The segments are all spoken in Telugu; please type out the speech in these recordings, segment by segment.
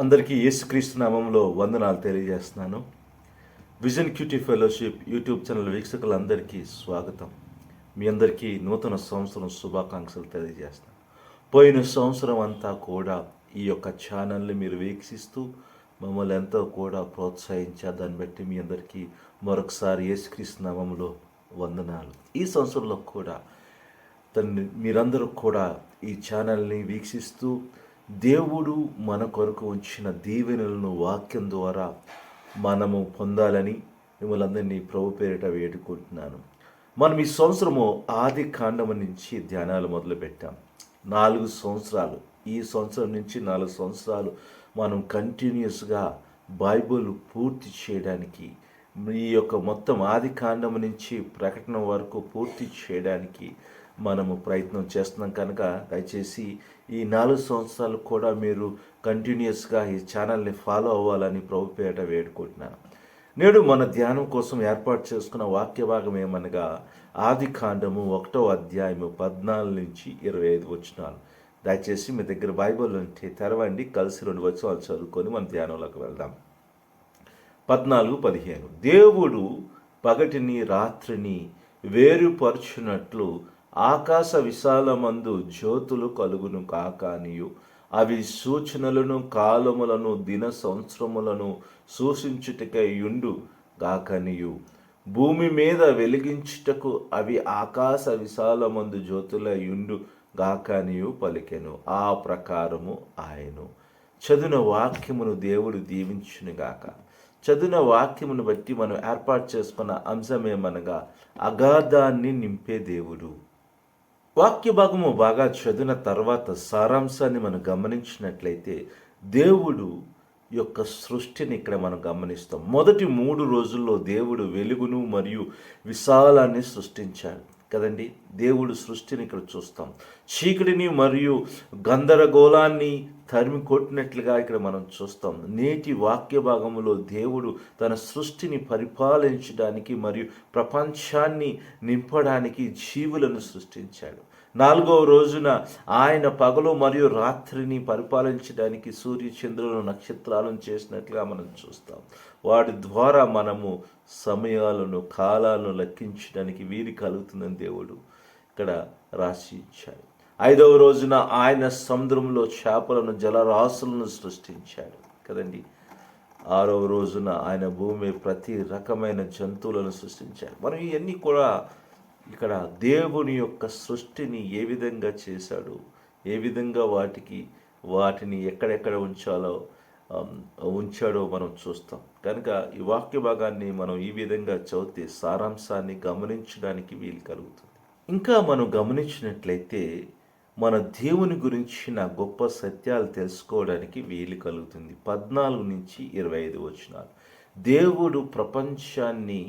అందరికీ యేసుక్రీస్తు నామంలో వందనాలు తెలియజేస్తున్నాను. Vision QT fellowship YouTube channel వీక్షకులందరికీ స్వాగతం. మీ అందరికీ నూతన సంవత్సరం శుభాకాంక్షలు తెలియజేస్తున్నాను. పోయిన సంవత్సరం అంతా కూడా ఈ యొక్క ఛానల్ని మీరు వీక్షిస్తూ మమ్మల్ని ఎంతో కూడా ప్రోత్సహించారు. దాన్ని బట్టి మీ అందరికీ మరొకసారి యేసుక్రీస్తు నామంలో వందనాలు. ఈ సంవత్సరంలో కూడా మీరందరూ కూడా ఈ ఛానల్ని వీక్షిస్తూ దేవుడు మన కొరకు ఉంచిన దీవెనలను వాక్యం ద్వారా మనము పొందాలని మిమ్మల్ని అందరినీ ప్రభు పేరిట వేడుకుంటున్నాను. మనం ఈ సంవత్సరము ఆది కాండము నుంచి ధ్యానాలు మొదలుపెట్టాం. 4 సంవత్సరాలు, ఈ సంవత్సరం నుంచి 4 సంవత్సరాలు మనం కంటిన్యూస్గా బైబిల్ పూర్తి చేయడానికి, ఈ యొక్క మొత్తం ఆది కాండము నుంచి ప్రకటన వరకు పూర్తి చేయడానికి మనము ప్రయత్నం చేస్తున్నాం. కనుక దయచేసి ఈ 4 సంవత్సరాలు కూడా మీరు కంటిన్యూస్గా ఈ ఛానల్ని ఫాలో అవ్వాలని ప్రభు పేరిట వేడుకుంటున్నాను. నేడు మన ధ్యానం కోసం ఏర్పాటు చేసుకున్న వాక్య భాగం ఏమనగా ఆది కాండము 1వ అధ్యాయము 14 నుంచి 25 వచనాలు. దయచేసి మీ దగ్గర బైబిల్ ఉంటే తెరవండి, కలిసి 2 వచనాలు చదువుకొని మన ధ్యానంలోకి వెళ్దాం. 14-15 దేవుడు పగటిని రాత్రిని వేరుపరచునట్లు ఆకాశ విశాలమందు జ్యోతులు కలుగును కాకానియు, అవి సూచనలను కాలములను దిన సంవత్సరములను సూచించుటకై యుండు గాకనియు, భూమి మీద వెలిగించుటకు అవి ఆకాశ విశాలమందు జ్యోతుల యుండు గాకనియు పలికెను. ఆ ప్రకారము ఆయను. చదివిన వాక్యమును దేవుడు దీవించునుగాక. చదివిన వాక్యమును బట్టి మనం ఏర్పాటు చేసుకున్న అంశమేమనగా అగాధాన్ని నింపే దేవుడు. వాక్య భాగము బాగా చదివిన తర్వాత సారాంశాన్ని మనం గమనించినట్లయితే దేవుడు యొక్క సృష్టిని ఇక్కడ మనం గమనిస్తాం. మొదటి 3 రోజుల్లో దేవుడు వెలుగును మరియు విశాలాన్ని సృష్టించాడు కదండి. దేవుడు సృష్టిని ఇక్కడ చూస్తాం. చీకటిని మరియు గందరగోళాన్ని తరిమి కొట్టినట్లుగా ఇక్కడ మనం చూస్తాం. నేటి వాక్య భాగంలో దేవుడు తన సృష్టిని పరిపాలించడానికి మరియు ప్రపంచాన్ని నింపడానికి జీవులను సృష్టించాడు. 4వ రోజున ఆయన పగలు మరియు రాత్రిని పరిపాలించడానికి సూర్య చంద్రులను నక్షత్రాలను చేసినట్లుగా మనం చూస్తాం. వాటి ద్వారా మనము సమయాలను కాలాలను లెక్కించడానికి వీలు కలుగుతుందని దేవుడు ఇక్కడ రాసి ఇచ్చాడు. 5వ రోజున ఆయన సముద్రంలో చేపలను జలరాశులను సృష్టించాడు కదండి. 6వ రోజున ఆయన భూమి ప్రతి రకమైన జంతువులను సృష్టించాడు. మనం ఇవన్నీ కూడా ఇక్కడ దేవుని యొక్క సృష్టిని ఏ విధంగా చేశాడు, ఏ విధంగా వాటిని ఎక్కడెక్కడ ఉంచాడో మనం చూస్తాం. కనుక ఈ వాక్య భాగాన్ని మనం ఈ విధంగా చదివితే సారాంశాన్ని గమనించడానికి వీలు కలుగుతుంది. ఇంకా మనం గమనించినట్లయితే మన దేవుని గురించిన గొప్ప సత్యాలు తెలుసుకోవడానికి వీలు కలుగుతుంది. 14-25 వచనాలు. దేవుడు ప్రపంచాన్ని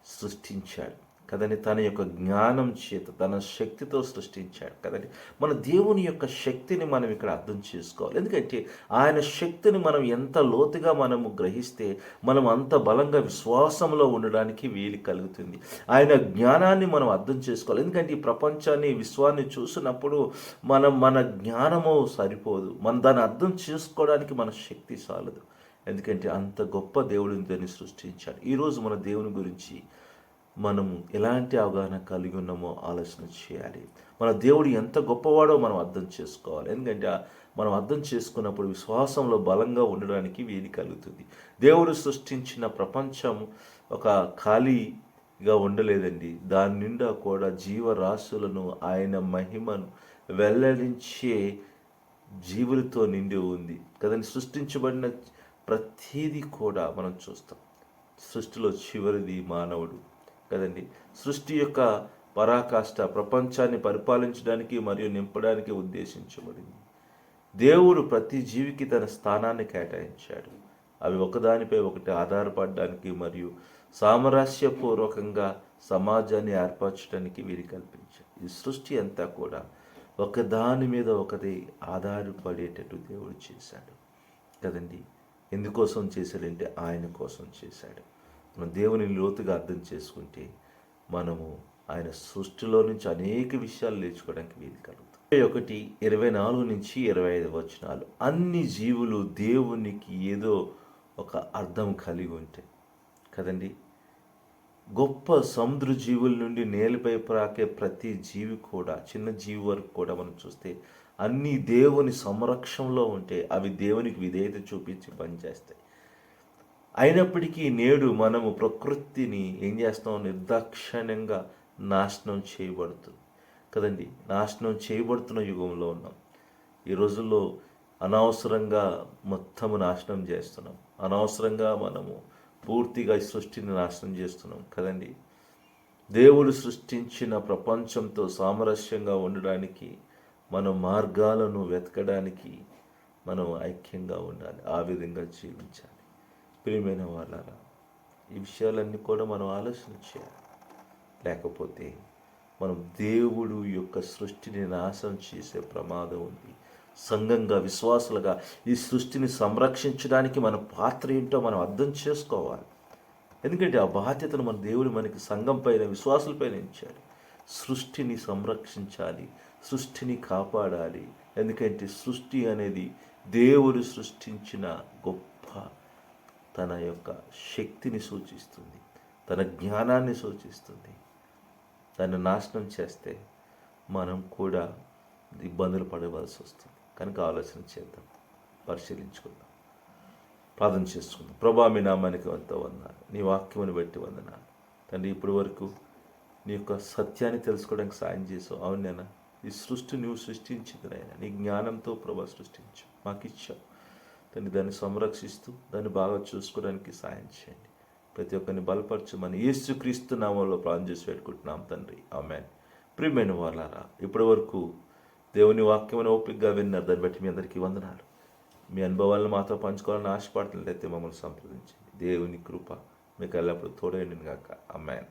సృష్టించాడు కదండి. తన యొక్క జ్ఞానం చేత, తన శక్తితో సృష్టించాడు కదండి. మన దేవుని యొక్క శక్తిని మనం ఇక్కడ అర్థం చేసుకోవాలి. ఎందుకంటే ఆయన శక్తిని మనం ఎంత లోతుగా మనము గ్రహిస్తే మనం అంత బలంగా విశ్వాసంలో ఉండడానికి వీలు కలుగుతుంది. ఆయన జ్ఞానాన్ని మనం అర్థం చేసుకోవాలి. ఎందుకంటే ఈ ప్రపంచాన్ని, విశ్వాన్ని చూసినప్పుడు మన జ్ఞానము సరిపోదు. మనం దాన్ని అర్థం చేసుకోవడానికి మన శక్తి చాలదు. ఎందుకంటే అంత గొప్ప దేవుడిని దాన్ని సృష్టించాడు. ఈరోజు మన దేవుని గురించి మనము ఎలాంటి అవగాహన కలిగి ఉన్నామో ఆలోచన చేయాలి. మన దేవుడు ఎంత గొప్పవాడో మనం అర్థం చేసుకోవాలి. ఎందుకంటే మనం అర్థం చేసుకున్నప్పుడు విశ్వాసంలో బలంగా ఉండడానికి వీలు కలుగుతుంది. దేవుడు సృష్టించిన ప్రపంచం ఒక ఖాళీగా ఉండలేదండి. దాని నిండా కూడా జీవరాశులను, ఆయన మహిమను వెల్లడించే జీవులతో నిండి ఉంది కదండి. సృష్టించబడిన ప్రతీది కూడా మనం చూస్తాం. సృష్టిలో చివరిది మానవుడు కదండి. సృష్టి యొక్క పరాకాష్ట ప్రపంచాన్ని పరిపాలించడానికి మరియు నింపడానికి ఉద్దేశించబడింది. దేవుడు ప్రతి జీవికి తన స్థానాన్ని కేటాయించాడు. అవి ఒకదానిపై ఒకటి ఆధారపడడానికి మరియు సామరస్యపూర్వకంగా సమాజాన్ని ఏర్పరచడానికి వీలు కల్పించాడు. ఈ సృష్టి అంతా కూడా ఒకదాని మీద ఒకటి ఆధారపడేటట్టు దేవుడు చేశాడు కదండి. ఎందుకోసం చేశాడంటే ఆయన కోసం చేశాడు. మన దేవుని లోతుగా అర్థం చేసుకుంటే మనము ఆయన సృష్టిలో నుంచి అనేక విషయాలు నేర్చుకోవడానికి వీలు కలుగుతుంది. 21, 24-25 అన్ని జీవులు దేవునికి ఏదో ఒక అర్థం కలిగి ఉంటాయి కదండి. గొప్ప సముద్ర జీవుల నుండి నేలపై ప్రాకే ప్రతి జీవి కూడా, చిన్న జీవి వరకు కూడా మనం చూస్తే అన్ని దేవుని సంరక్షణలో ఉంటే అవి దేవునికి విధేయత చూపించి పనిచేస్తాయి. అయినప్పటికీ నేడు మనము ప్రకృతిని ఏం చేస్తాం, నిర్దాక్షిణ్యంగా నాశనం చేయబడుతుంది కదండి. నాశనం చేయబడుతున్న యుగంలో ఉన్నాం. ఈ రోజుల్లో అనవసరంగా మొత్తము నాశనం చేస్తున్నాం. అనవసరంగా మనము పూర్తిగా ఈ సృష్టిని నాశనం చేస్తున్నాం కదండి. దేవుడు సృష్టించిన ప్రపంచంతో సామరస్యంగా ఉండడానికి, మన మార్గాలను వెతకడానికి మనం ఐక్యంగా ఉండాలి, ఆ విధంగా జీవించాలి. ప్రియమైన వాళ్ళారా, ఈ విషయాలన్నీ కూడా మనం ఆలోచన చేయాలి. లేకపోతే మనం దేవుడు యొక్క సృష్టిని నాశనం చేసే ప్రమాదం ఉంది. సంఘంగా, విశ్వాసులుగా ఈ సృష్టిని సంరక్షించడానికి మన పాత్ర ఏంటో మనం అర్థం చేసుకోవాలి. ఎందుకంటే ఆ బాధ్యతను మన దేవుడు మనకి సంఘం పైన, విశ్వాసులపైన ఇచ్చాడు. సృష్టిని సంరక్షించాలి, సృష్టిని కాపాడాలి. ఎందుకంటే సృష్టి అనేది దేవుడు సృష్టించిన గొప్ప తన యొక్క శక్తిని సూచిస్తుంది, తన జ్ఞానాన్ని సూచిస్తుంది. దాన్ని నాశనం చేస్తే మనం కూడా ఇబ్బందులు పడవలసి వస్తుంది. కనుక ఆలోచన చేద్దాం, పరిశీలించుకుందాం, ప్రార్థన చేసుకుందాం. ప్రభా, మీ నామానికి ఎంతో వందనాలు, నీ వాక్యముని బట్టి వందనాలు తండ్రి. ఇప్పటి వరకు నీ యొక్క సత్యాన్ని తెలుసుకోవడానికి సాయం చేసావు. అవునైనా ఈ సృష్టి నువ్వు సృష్టించిందినైనా నీ జ్ఞానంతో ప్రభా సృష్టించు, మాకు ఇచ్చావు తండ్రి. దాన్ని సంరక్షిస్తూ దాన్ని బాగా చూసుకోవడానికి సాయం చేయండి. ప్రతి ఒక్కరిని బలపరచమని యేసుక్రీస్తు నామంలో ప్రార్థన చేసి పెట్టుకుంటున్నాం తండ్రి, ఆమేన్. ప్రియమైన వాళ్ళారా, ఇప్పటి వరకు దేవుని వాక్యమును ఓపికగా విన్నారు. దాన్ని బట్టి మీ అందరికీ వందనాలు. మీ అనుభవాలను మాతో పంచుకోవాలని ఆశపడుతున్నట్లయితే మమ్మల్ని సంప్రదించండి. దేవుని కృప మీకు ఎల్లప్పుడూ తోడైండును గాక, ఆమేన్.